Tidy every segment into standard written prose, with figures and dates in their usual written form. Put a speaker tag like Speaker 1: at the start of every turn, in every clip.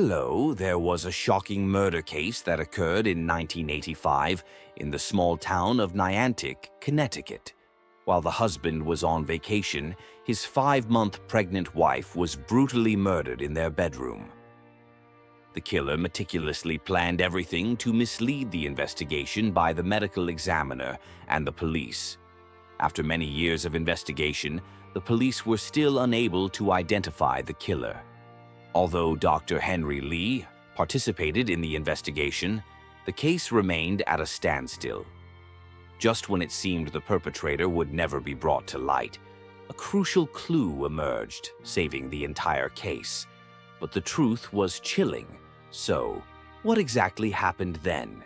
Speaker 1: Hello, there was a shocking murder case that occurred in 1985 in the small town of Niantic, Connecticut. While the husband was on vacation, his 5-month pregnant wife was brutally murdered in their bedroom. The killer meticulously planned everything to mislead the investigation by the medical examiner and the police. After many years of investigation, the police were still unable to identify the killer. Although Dr. Henry Lee participated in the investigation, the case remained at a standstill. Just when it seemed the perpetrator would never be brought to light, a crucial clue emerged, saving the entire case. But the truth was chilling. So, what exactly happened then?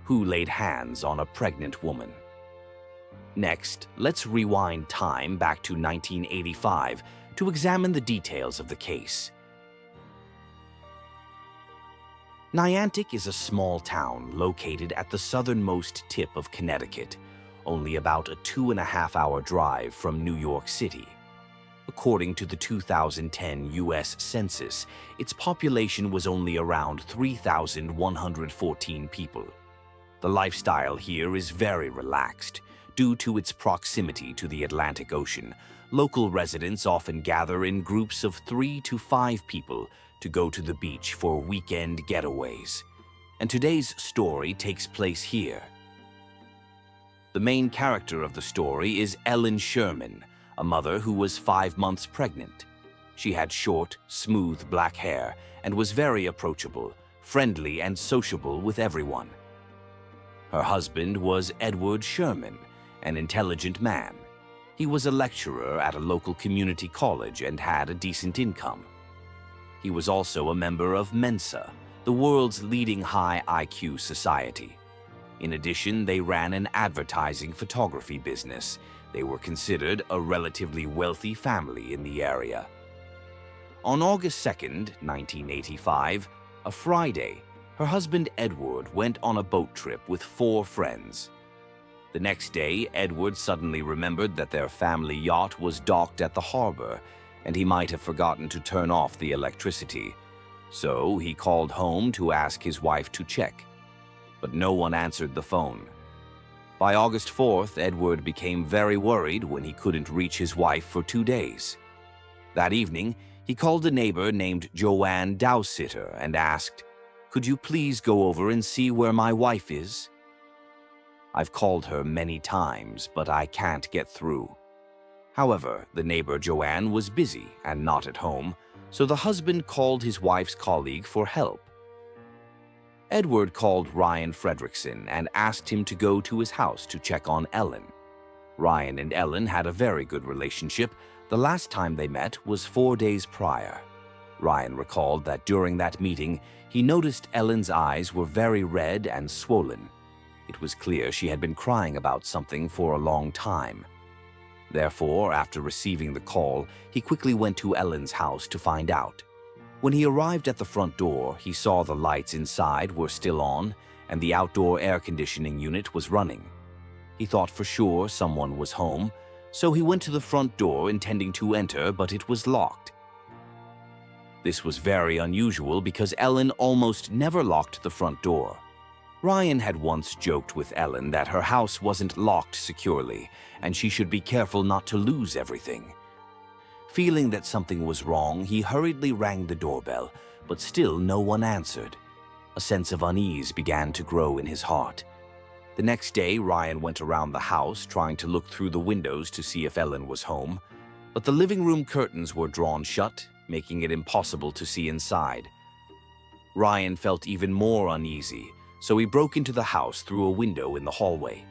Speaker 1: Who laid hands on a pregnant woman? Next, let's rewind time back to 1985 to examine the details of the case. Niantic is a small town located at the southernmost tip of Connecticut, only about a 2.5-hour drive from New York City. According to the 2010 U.S. Census, its population was only around 3,114 people. The lifestyle here is very relaxed. Due to its proximity to the Atlantic Ocean, local residents often gather in groups of 3 to 5 people to go to the beach for weekend getaways. And today's story takes place here. The main character of the story is Ellen Sherman, a mother who was 5 months pregnant. She had short, smooth black hair and was very approachable, friendly, and sociable with everyone. Her husband was Edward Sherman, an intelligent man. He was a lecturer at a local community college and had a decent income. He was also a member of Mensa, the world's leading high IQ society. In addition, they ran an advertising photography business. They were considered a relatively wealthy family in the area. On August 2nd, 1985, a Friday, her husband Edward went on a boat trip with 4 friends. The next day, Edward suddenly remembered that their family yacht was docked at the harbor, and he might have forgotten to turn off the electricity. So he called home to ask his wife to check. But no one answered the phone. By August 4th, Edward became very worried when he couldn't reach his wife for 2 days. That evening, he called a neighbor named Joanne Dowsitter and asked, "Could you please go over and see where my wife is? I've called her many times, but I can't get through." However, the neighbor Joanne was busy and not at home, so the husband called his wife's colleague for help. Edward called Ryan Fredrickson and asked him to go to his house to check on Ellen. Ryan and Ellen had a very good relationship. The last time they met was 4 days prior. Ryan recalled that during that meeting, he noticed Ellen's eyes were very red and swollen. It was clear she had been crying about something for a long time. Therefore, after receiving the call, he quickly went to Ellen's house to find out. When he arrived at the front door, he saw the lights inside were still on and the outdoor air conditioning unit was running. He thought for sure someone was home, so he went to the front door intending to enter, but it was locked. This was very unusual because Ellen almost never locked the front door. Ryan had once joked with Ellen that her house wasn't locked securely and she should be careful not to lose everything. Feeling that something was wrong, he hurriedly rang the doorbell, but still no one answered. A sense of unease began to grow in his heart. The next day, Ryan went around the house trying to look through the windows to see if Ellen was home, but the living room curtains were drawn shut, making it impossible to see inside. Ryan felt even more uneasy, so he broke into the house through a window in the hallway.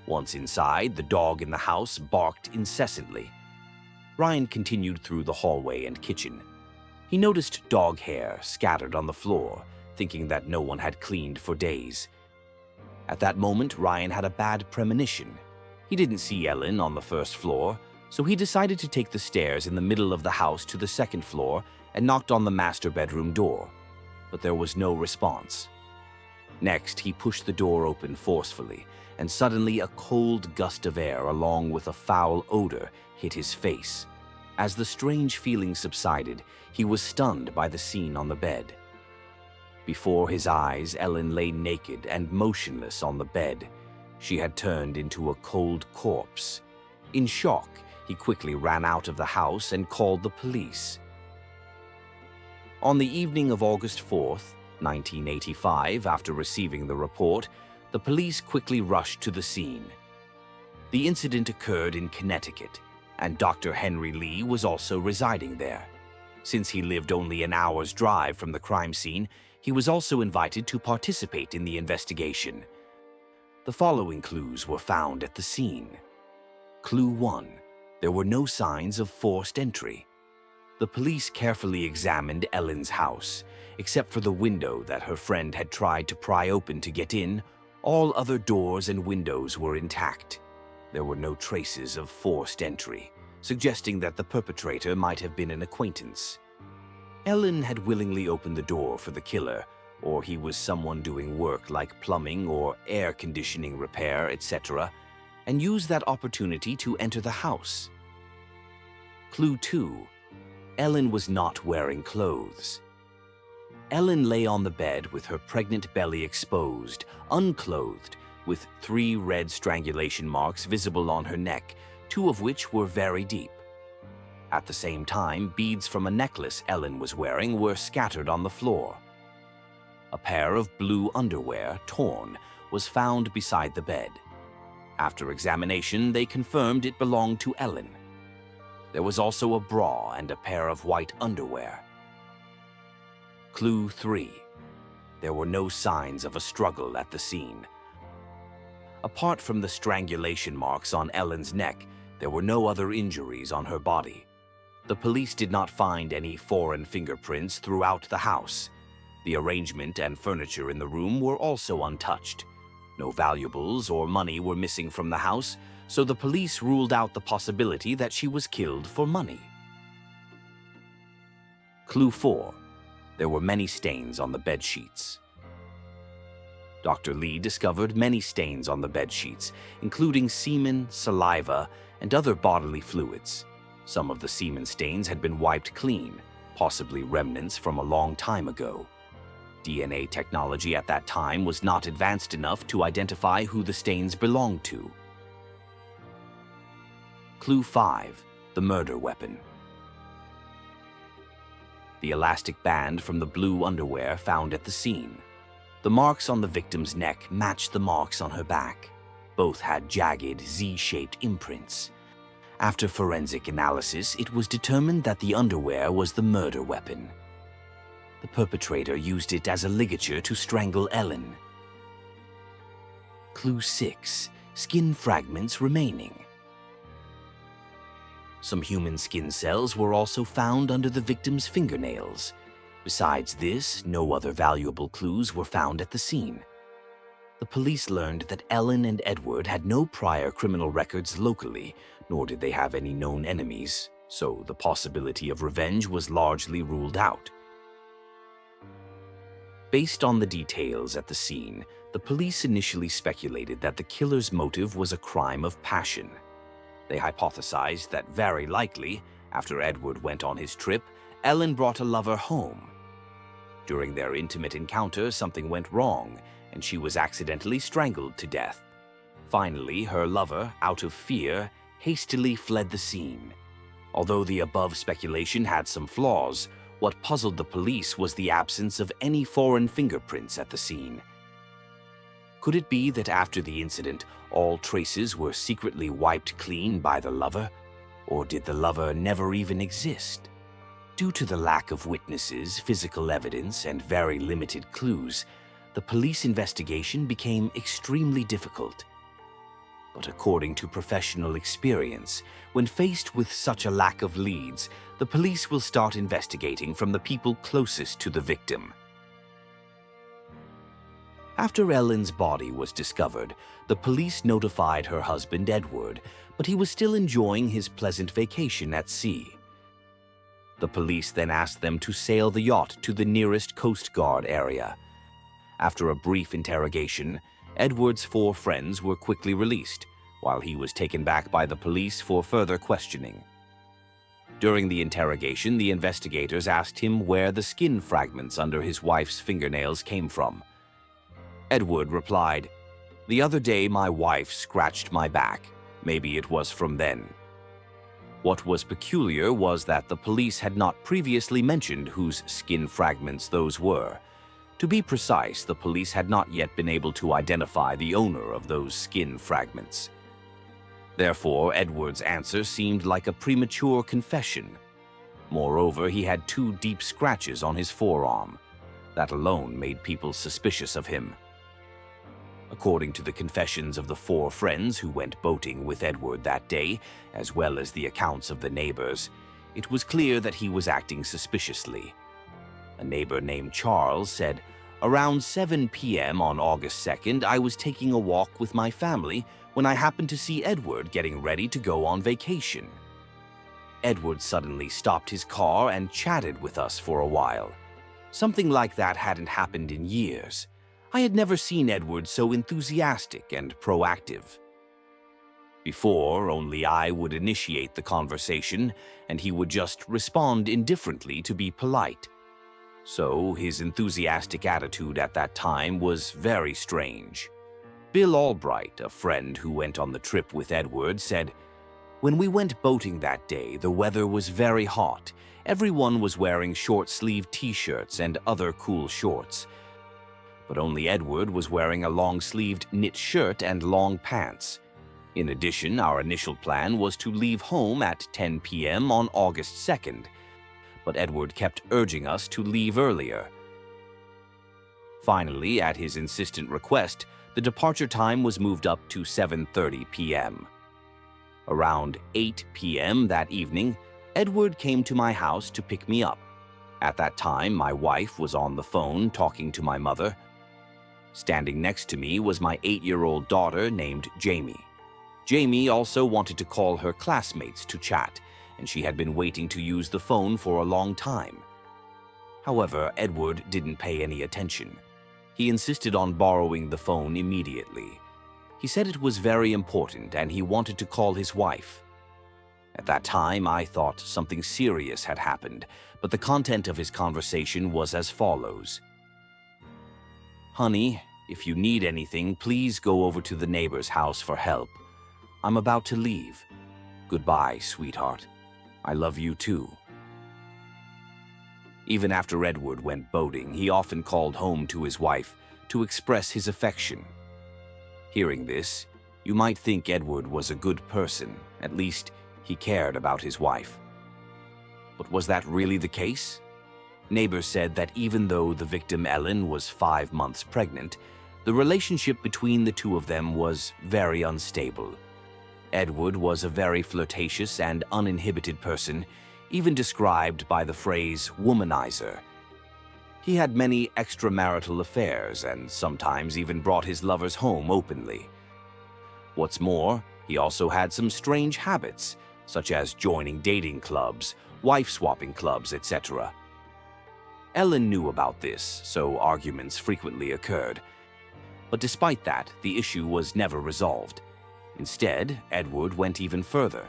Speaker 1: Once inside, the dog in the house barked incessantly. Ryan continued through the hallway and kitchen. He noticed dog hair scattered on the floor, thinking that no one had cleaned for days. At that moment, Ryan had a bad premonition. He didn't see Ellen on the first floor, so he decided to take the stairs in the middle of the house to the second floor and knocked on the master bedroom door. But there was no response. Next, he pushed the door open forcefully, and suddenly a cold gust of air along with a foul odor hit his face. As the strange feeling subsided, he was stunned by the scene on the bed. Before his eyes, Ellen lay naked and motionless on the bed. She had turned into a cold corpse. In shock, he quickly ran out of the house and called the police. On the evening of August 4th, 1985, after receiving the report, the police quickly rushed to the scene. The incident occurred in Connecticut, and Dr. Henry Lee was also residing there. Since he lived only an hour's drive from the crime scene, he was also invited to participate in the investigation. The following clues were found at the scene. Clue 1. There were no signs of forced entry. The police carefully examined Ellen's house. Except for the window that her friend had tried to pry open to get in, all other doors and windows were intact. There were no traces of forced entry, suggesting that the perpetrator might have been an acquaintance. Ellen had willingly opened the door for the killer, or he was someone doing work like plumbing or air conditioning repair, etc., and used that opportunity to enter the house. Clue 2. Ellen was not wearing clothes. Ellen lay on the bed with her pregnant belly exposed, unclothed, with 3 red strangulation marks visible on her neck, 2 of which were very deep. At the same time, beads from a necklace Ellen was wearing were scattered on the floor. A pair of blue underwear, torn, was found beside the bed. After examination, they confirmed it belonged to Ellen. There was also a bra and a pair of white underwear. Clue 3. There were no signs of a struggle at the scene. Apart from the strangulation marks on Ellen's neck, there were no other injuries on her body. The police did not find any foreign fingerprints throughout the house. The arrangement and furniture in the room were also untouched. No valuables or money were missing from the house, so the police ruled out the possibility that she was killed for money. Clue 4. There were many stains on the bed sheets. Dr. Lee discovered many stains on the bed sheets, including semen, saliva, and other bodily fluids. Some of the semen stains had been wiped clean, possibly remnants from a long time ago. DNA technology at that time was not advanced enough to identify who the stains belonged to. Clue 5. The murder weapon. The elastic band from the blue underwear found at the scene. The marks on the victim's neck matched the marks on her back. Both had jagged, Z-shaped imprints. After forensic analysis, it was determined that the underwear was the murder weapon. The perpetrator used it as a ligature to strangle Ellen. Clue 6. Skin fragments remaining. Some human skin cells were also found under the victim's fingernails. Besides this, no other valuable clues were found at the scene. The police learned that Ellen and Edward had no prior criminal records locally, nor did they have any known enemies, so the possibility of revenge was largely ruled out. Based on the details at the scene, the police initially speculated that the killer's motive was a crime of passion. They hypothesized that very likely, after Edward went on his trip, Ellen brought a lover home. During their intimate encounter, something went wrong, and she was accidentally strangled to death. Finally, her lover, out of fear, hastily fled the scene. Although the above speculation had some flaws, what puzzled the police was the absence of any foreign fingerprints at the scene. Could it be that after the incident, all traces were secretly wiped clean by the lover? Or did the lover never even exist? Due to the lack of witnesses, physical evidence, and very limited clues, the police investigation became extremely difficult. But according to professional experience, when faced with such a lack of leads, the police will start investigating from the people closest to the victim. After Ellen's body was discovered, the police notified her husband Edward, but he was still enjoying his pleasant vacation at sea. The police then asked them to sail the yacht to the nearest Coast Guard area. After a brief interrogation, Edward's 4 friends were quickly released, while he was taken back by the police for further questioning. During the interrogation, the investigators asked him where the skin fragments under his wife's fingernails came from. Edward replied, "The other day my wife scratched my back. Maybe it was from then." What was peculiar was that the police had not previously mentioned whose skin fragments those were. To be precise, the police had not yet been able to identify the owner of those skin fragments. Therefore, Edward's answer seemed like a premature confession. Moreover, he had 2 deep scratches on his forearm. That alone made people suspicious of him. According to the confessions of the 4 friends who went boating with Edward that day, as well as the accounts of the neighbors, it was clear that he was acting suspiciously. A neighbor named Charles said, "Around 7 p.m. on August 2nd, I was taking a walk with my family when I happened to see Edward getting ready to go on vacation. Edward suddenly stopped his car and chatted with us for a while. Something like that hadn't happened in years. I had never seen Edward so enthusiastic and proactive. Before, only I would initiate the conversation, and he would just respond indifferently to be polite. So his enthusiastic attitude at that time was very strange." Bill Albright, a friend who went on the trip with Edward, said, "When we went boating that day, the weather was very hot. Everyone was wearing short-sleeved t-shirts and other cool shorts. But only Edward was wearing a long-sleeved knit shirt and long pants. In addition, our initial plan was to leave home at 10 p.m. on August 2nd, but Edward kept urging us to leave earlier. Finally, at his insistent request, the departure time was moved up to 7:30 p.m. Around 8 p.m. that evening, Edward came to my house to pick me up. At that time, my wife was on the phone talking to my mother. Standing next to me was my 8-year-old daughter named Jamie. Jamie also wanted to call her classmates to chat, and she had been waiting to use the phone for a long time. However, Edward didn't pay any attention. He insisted on borrowing the phone immediately. He said it was very important and he wanted to call his wife. At that time, I thought something serious had happened, but the content of his conversation was as follows. "Honey, if you need anything, please go over to the neighbor's house for help. I'm about to leave. Goodbye, sweetheart. I love you too." Even after Edward went boating, he often called home to his wife to express his affection. Hearing this, you might think Edward was a good person. At least, he cared about his wife. But was that really the case? Neighbors said that even though the victim Ellen was 5 months pregnant, the relationship between the 2 of them was very unstable. Edward was a very flirtatious and uninhibited person, even described by the phrase womanizer. He had many extramarital affairs and sometimes even brought his lovers home openly. What's more, he also had some strange habits, such as joining dating clubs, wife-swapping clubs, etc. Ellen knew about this, so arguments frequently occurred. But despite that, the issue was never resolved. Instead, Edward went even further.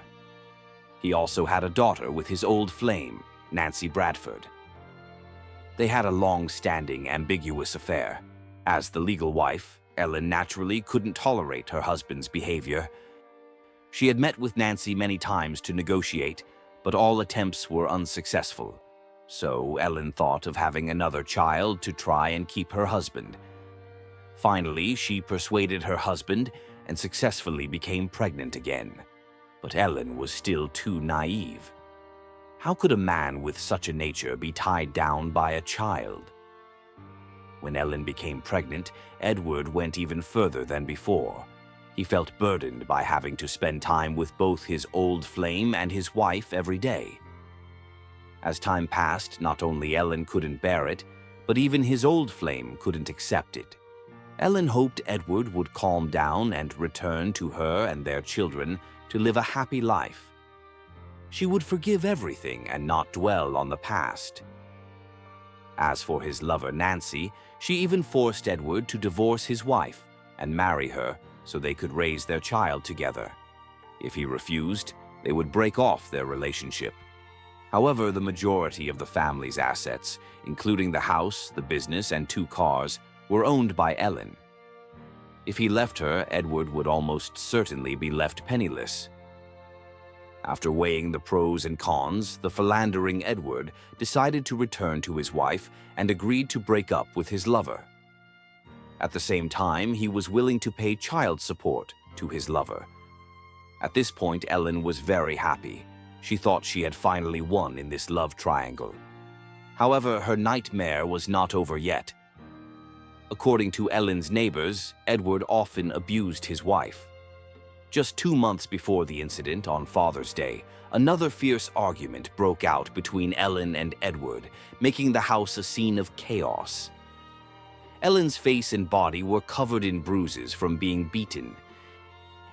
Speaker 1: He also had a daughter with his old flame, Nancy Bradford. They had a long-standing, ambiguous affair. As the legal wife, Ellen naturally couldn't tolerate her husband's behavior. She had met with Nancy many times to negotiate, but all attempts were unsuccessful. So Ellen thought of having another child to try and keep her husband. Finally, she persuaded her husband and successfully became pregnant again. But Ellen was still too naive. How could a man with such a nature be tied down by a child? When Ellen became pregnant, Edward went even further than before. He felt burdened by having to spend time with both his old flame and his wife every day. As time passed, not only Ellen couldn't bear it, but even his old flame couldn't accept it. Ellen hoped Edward would calm down and return to her and their children to live a happy life. She would forgive everything and not dwell on the past. As for his lover Nancy, she even forced Edward to divorce his wife and marry her so they could raise their child together. If he refused, they would break off their relationship. However, the majority of the family's assets, including the house, the business, and 2 cars, were owned by Ellen. If he left her, Edward would almost certainly be left penniless. After weighing the pros and cons, the philandering Edward decided to return to his wife and agreed to break up with his lover. At the same time, he was willing to pay child support to his lover. At this point, Ellen was very happy. She thought she had finally won in this love triangle. However, her nightmare was not over yet. According to Ellen's neighbors, Edward often abused his wife. Just 2 months before the incident, on Father's Day, another fierce argument broke out between Ellen and Edward, making the house a scene of chaos. Ellen's face and body were covered in bruises from being beaten.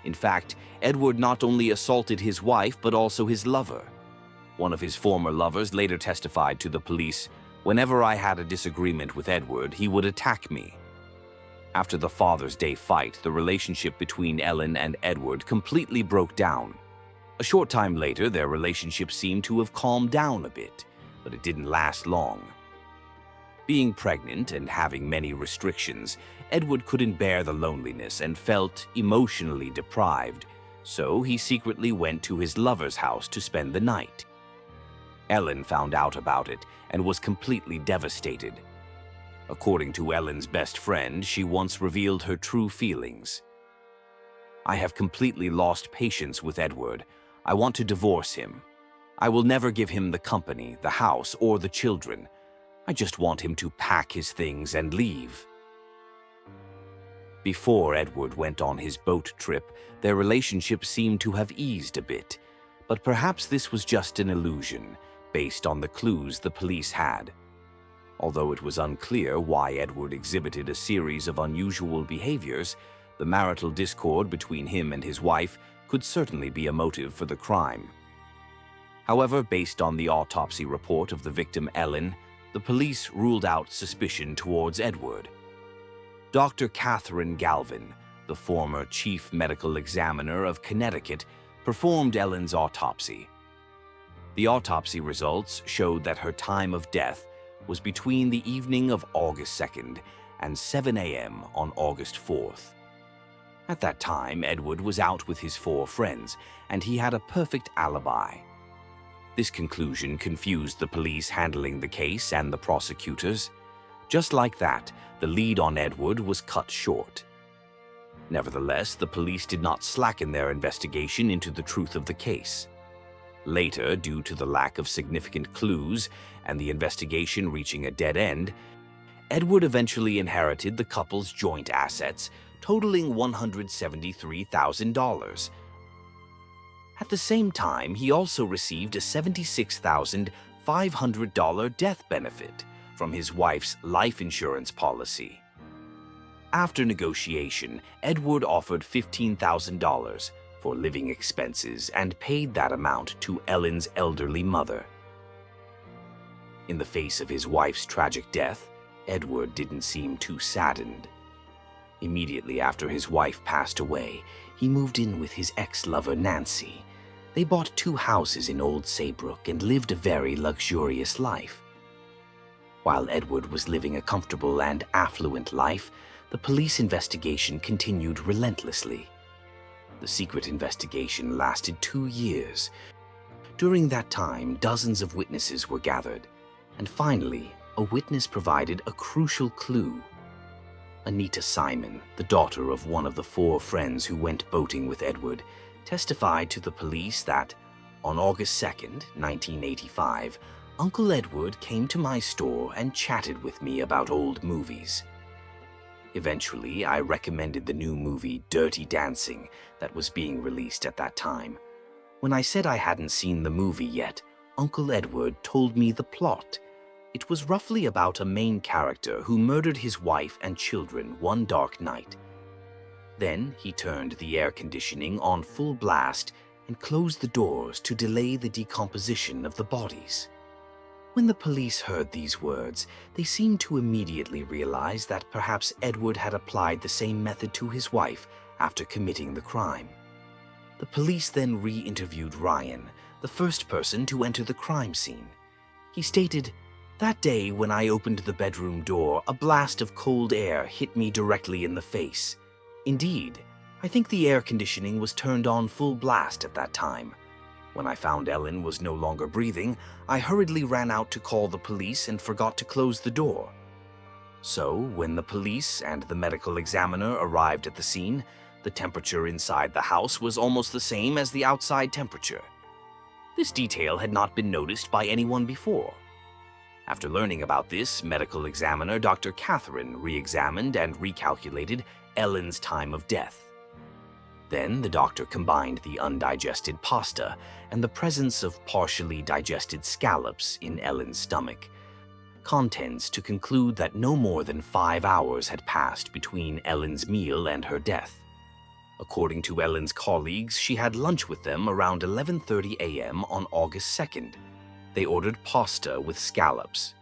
Speaker 1: In fact, Edward not only assaulted his wife but also his lover. One of his former lovers later testified to the police, "Whenever I had a disagreement with Edward, he would attack me." After the Father's Day fight, the relationship between Ellen and Edward completely broke down. A short time later, their relationship seemed to have calmed down a bit, but it didn't last long. Being pregnant and having many restrictions, Edward couldn't bear the loneliness and felt emotionally deprived, so he secretly went to his lover's house to spend the night. Ellen found out about it and was completely devastated. According to Ellen's best friend, she once revealed her true feelings. "I have completely lost patience with Edward. I want to divorce him. I will never give him the company, the house, or the children. I just want him to pack his things and leave." Before Edward went on his boat trip, their relationship seemed to have eased a bit, but perhaps this was just an illusion, based on the clues the police had. Although it was unclear why Edward exhibited a series of unusual behaviors, the marital discord between him and his wife could certainly be a motive for the crime. However, based on the autopsy report of the victim Ellen, the police ruled out suspicion towards Edward. Dr. Catherine Galvin, the former chief medical examiner of Connecticut, performed Ellen's autopsy. The autopsy results showed that her time of death was between the evening of August 2nd and 7 a.m. on August 4th. At that time, Edward was out with his 4 friends, and he had a perfect alibi. This conclusion confused the police handling the case and the prosecutors. Just like that, the lead on Edward was cut short. Nevertheless, the police did not slacken their investigation into the truth of the case. Later, due to the lack of significant clues and the investigation reaching a dead end, Edward eventually inherited the couple's joint assets, totaling $173,000. At the same time, he also received a $76,500 death benefit from his wife's life insurance policy. After negotiation, Edward offered $15,000 for living expenses and paid that amount to Ellen's elderly mother. In the face of his wife's tragic death, Edward didn't seem too saddened. Immediately after his wife passed away, he moved in with his ex-lover Nancy. They bought 2 houses in Old Saybrook and lived a very luxurious life. While Edward was living a comfortable and affluent life, the police investigation continued relentlessly. The secret investigation lasted 2 years. During that time, dozens of witnesses were gathered, and finally, a witness provided a crucial clue. Anita Simon, the daughter of one of the 4 friends who went boating with Edward, testified to the police that, on August 2nd, 1985, Uncle Edward came to my store and chatted with me about old movies. Eventually, I recommended the new movie Dirty Dancing that was being released at that time. When I said I hadn't seen the movie yet, Uncle Edward told me the plot. It was roughly about a main character who murdered his wife and children one dark night. Then he turned the air conditioning on full blast and closed the doors to delay the decomposition of the bodies. When the police heard these words, they seemed to immediately realize that perhaps Edward had applied the same method to his wife after committing the crime. The police then re-interviewed Ryan, the first person to enter the crime scene. He stated, "That day when I opened the bedroom door, a blast of cold air hit me directly in the face. Indeed, I think the air conditioning was turned on full blast at that time. When I found Ellen was no longer breathing, I hurriedly ran out to call the police and forgot to close the door. So, when the police and the medical examiner arrived at the scene, the temperature inside the house was almost the same as the outside temperature. This detail had not been noticed by anyone before. After learning about this, medical examiner Dr. Catherine re-examined and recalculated Ellen's time of death. Then the doctor combined the undigested pasta and the presence of partially digested scallops in Ellen's stomach, contents to conclude that no more than 5 hours had passed between Ellen's meal and her death. According to Ellen's colleagues, she had lunch with them around 11:30 a.m. on August 2nd. They ordered pasta with scallops.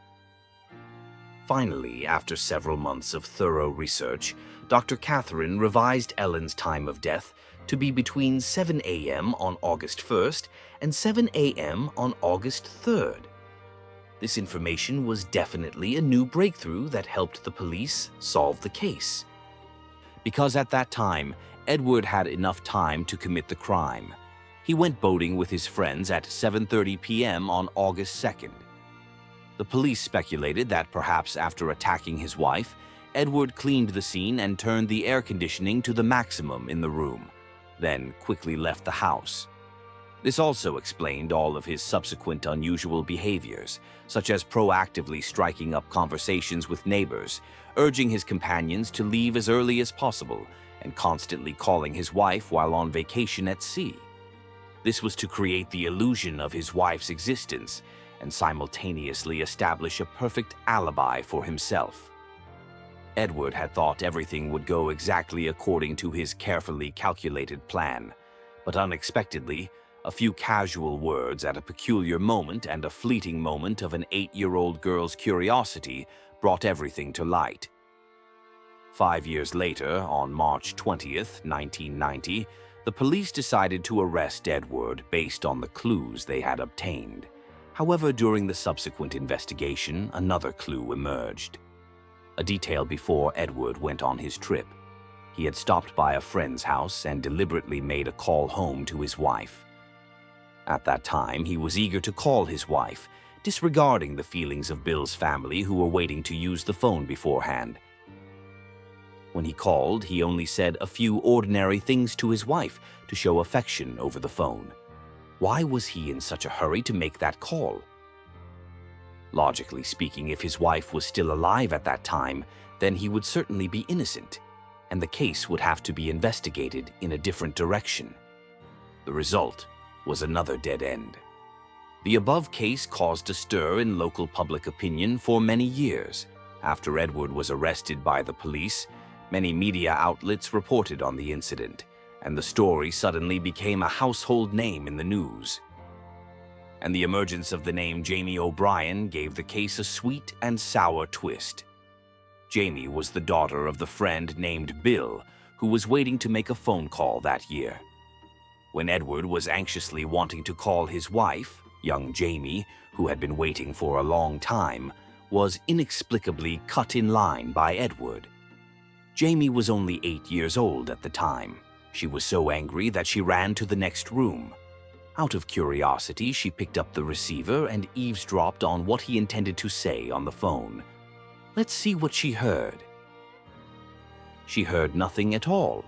Speaker 1: Finally, after several months of thorough research, Dr. Catherine revised Ellen's time of death to be between 7 a.m. on August 1st and 7 a.m. on August 3rd. This information was definitely a new breakthrough that helped the police solve the case. Because at that time, Edward had enough time to commit the crime. He went boating with his friends at 7:30 p.m. on August 2nd. The police speculated that perhaps after attacking his wife, Edward cleaned the scene and turned the air conditioning to the maximum in the room, then quickly left the house. This also explained all of his subsequent unusual behaviors, such as proactively striking up conversations with neighbors, urging his companions to leave as early as possible, and constantly calling his wife while on vacation at sea. This was to create the illusion of his wife's existence and simultaneously establish a perfect alibi for himself. Edward had thought everything would go exactly according to his carefully calculated plan, but unexpectedly, a few casual words at a peculiar moment and a fleeting moment of an 8-year-old girl's curiosity brought everything to light. 5 years later, on March 20th, 1990, the police decided to arrest Edward based on the clues they had obtained. However, during the subsequent investigation, another clue emerged. A detail before Edward went on his trip. He had stopped by a friend's house and deliberately made a call home to his wife. At that time, he was eager to call his wife, disregarding the feelings of Bill's family who were waiting to use the phone beforehand. When he called, he only said a few ordinary things to his wife to show affection over the phone. Why was he in such a hurry to make that call? Logically speaking, if his wife was still alive at that time, then he would certainly be innocent, and the case would have to be investigated in a different direction. The result was another dead end. The above case caused a stir in local public opinion for many years. After Edward was arrested by the police, many media outlets reported on the incident, and the story suddenly became a household name in the news. And the emergence of the name Jamie O'Brien gave the case a sweet and sour twist. Jamie was the daughter of the friend named Bill, who was waiting to make a phone call that year. When Edward was anxiously wanting to call his wife, young Jamie, who had been waiting for a long time, was inexplicably cut in line by Edward. Jamie was only 8 years old at the time. She was so angry that she ran to the next room. Out of curiosity, she picked up the receiver and eavesdropped on what he intended to say on the phone. Let's see what she heard. She heard nothing at all.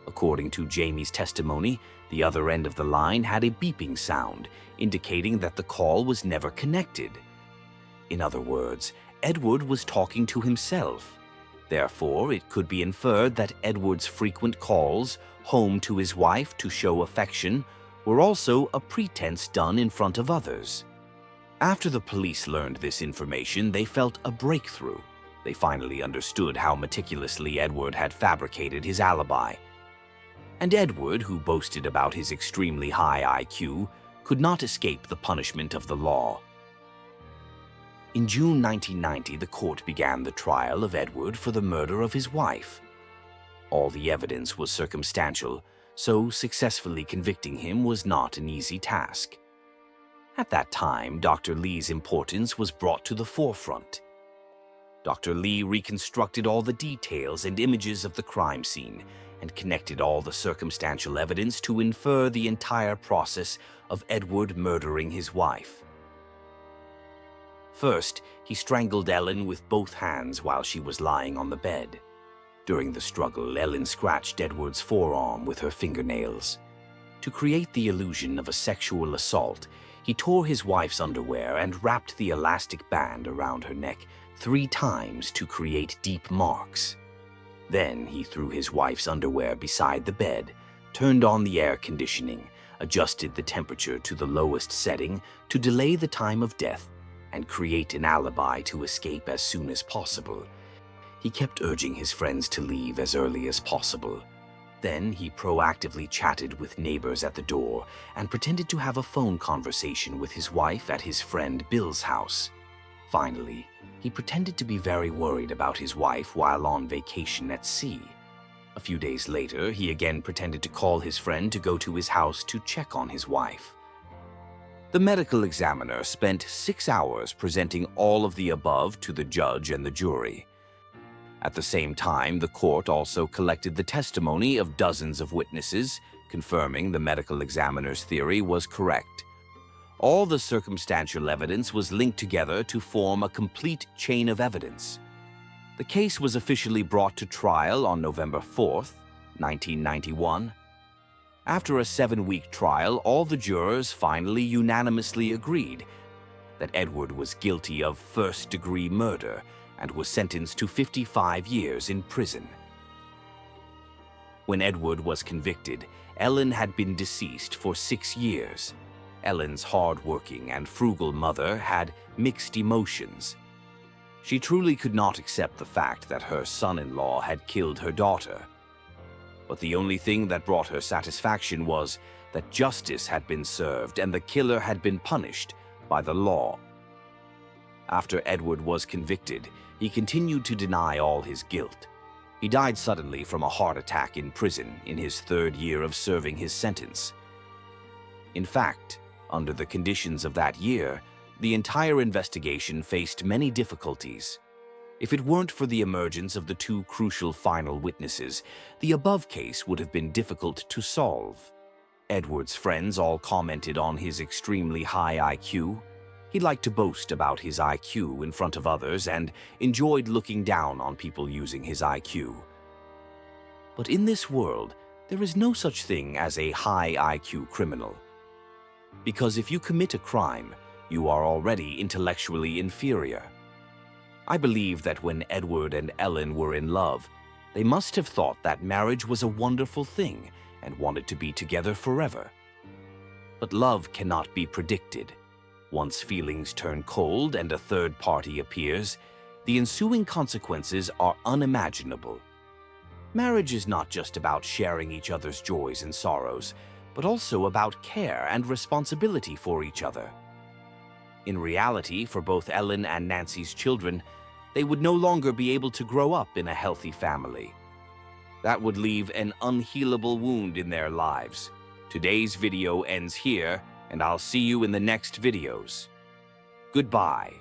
Speaker 1: According to Jamie's testimony, the other end of the line had a beeping sound, indicating that the call was never connected. In other words, Edward was talking to himself. Therefore, it could be inferred that Edward's frequent calls home to his wife to show affection were also a pretense done in front of others. After the police learned this information, they felt a breakthrough. They finally understood how meticulously Edward had fabricated his alibi. And Edward, who boasted about his extremely high IQ, could not escape the punishment of the law. In June 1990, the court began the trial of Edward for the murder of his wife. All the evidence was circumstantial, so successfully convicting him was not an easy task. At that time, Dr. Lee's importance was brought to the forefront. Dr. Lee reconstructed all the details and images of the crime scene and connected all the circumstantial evidence to infer the entire process of Edward murdering his wife. First, he strangled Ellen with both hands while she was lying on the bed. During the struggle, Ellen scratched Edward's forearm with her fingernails. To create the illusion of a sexual assault, he tore his wife's underwear and wrapped the elastic band around her neck 3 times to create deep marks. Then he threw his wife's underwear beside the bed, turned on the air conditioning, adjusted the temperature to the lowest setting to delay the time of death, and create an alibi to escape as soon as possible. He kept urging his friends to leave as early as possible. Then he proactively chatted with neighbors at the door and pretended to have a phone conversation with his wife at his friend Bill's house. Finally, he pretended to be very worried about his wife while on vacation at sea. A few days later, he again pretended to call his friend to go to his house to check on his wife. The medical examiner spent 6 hours presenting all of the above to the judge and the jury. At the same time, the court also collected the testimony of dozens of witnesses, confirming the medical examiner's theory was correct. All the circumstantial evidence was linked together to form a complete chain of evidence. The case was officially brought to trial on November 4th, 1991. After a 7-week trial, all the jurors finally unanimously agreed that Edward was guilty of first-degree murder and was sentenced to 55 years in prison. When Edward was convicted, Ellen had been deceased for 6 years. Ellen's hard-working and frugal mother had mixed emotions. She truly could not accept the fact that her son-in-law had killed her daughter. But the only thing that brought her satisfaction was that justice had been served and the killer had been punished by the law. After Edward was convicted, he continued to deny all his guilt. He died suddenly from a heart attack in prison in his 3rd year of serving his sentence. In fact, under the conditions of that year, the entire investigation faced many difficulties. If it weren't for the emergence of the 2 crucial final witnesses, the above case would have been difficult to solve. Edward's friends all commented on his extremely high IQ. He liked to boast about his IQ in front of others and enjoyed looking down on people using his IQ. But in this world, there is no such thing as a high IQ criminal. Because if you commit a crime, you are already intellectually inferior. I believe that when Edward and Ellen were in love, they must have thought that marriage was a wonderful thing and wanted to be together forever. But love cannot be predicted. Once feelings turn cold and a third party appears, the ensuing consequences are unimaginable. Marriage is not just about sharing each other's joys and sorrows, but also about care and responsibility for each other. In reality, for both Ellen and Nancy's children, they would no longer be able to grow up in a healthy family. That would leave an unhealable wound in their lives. Today's video ends here, and I'll see you in the next videos. Goodbye.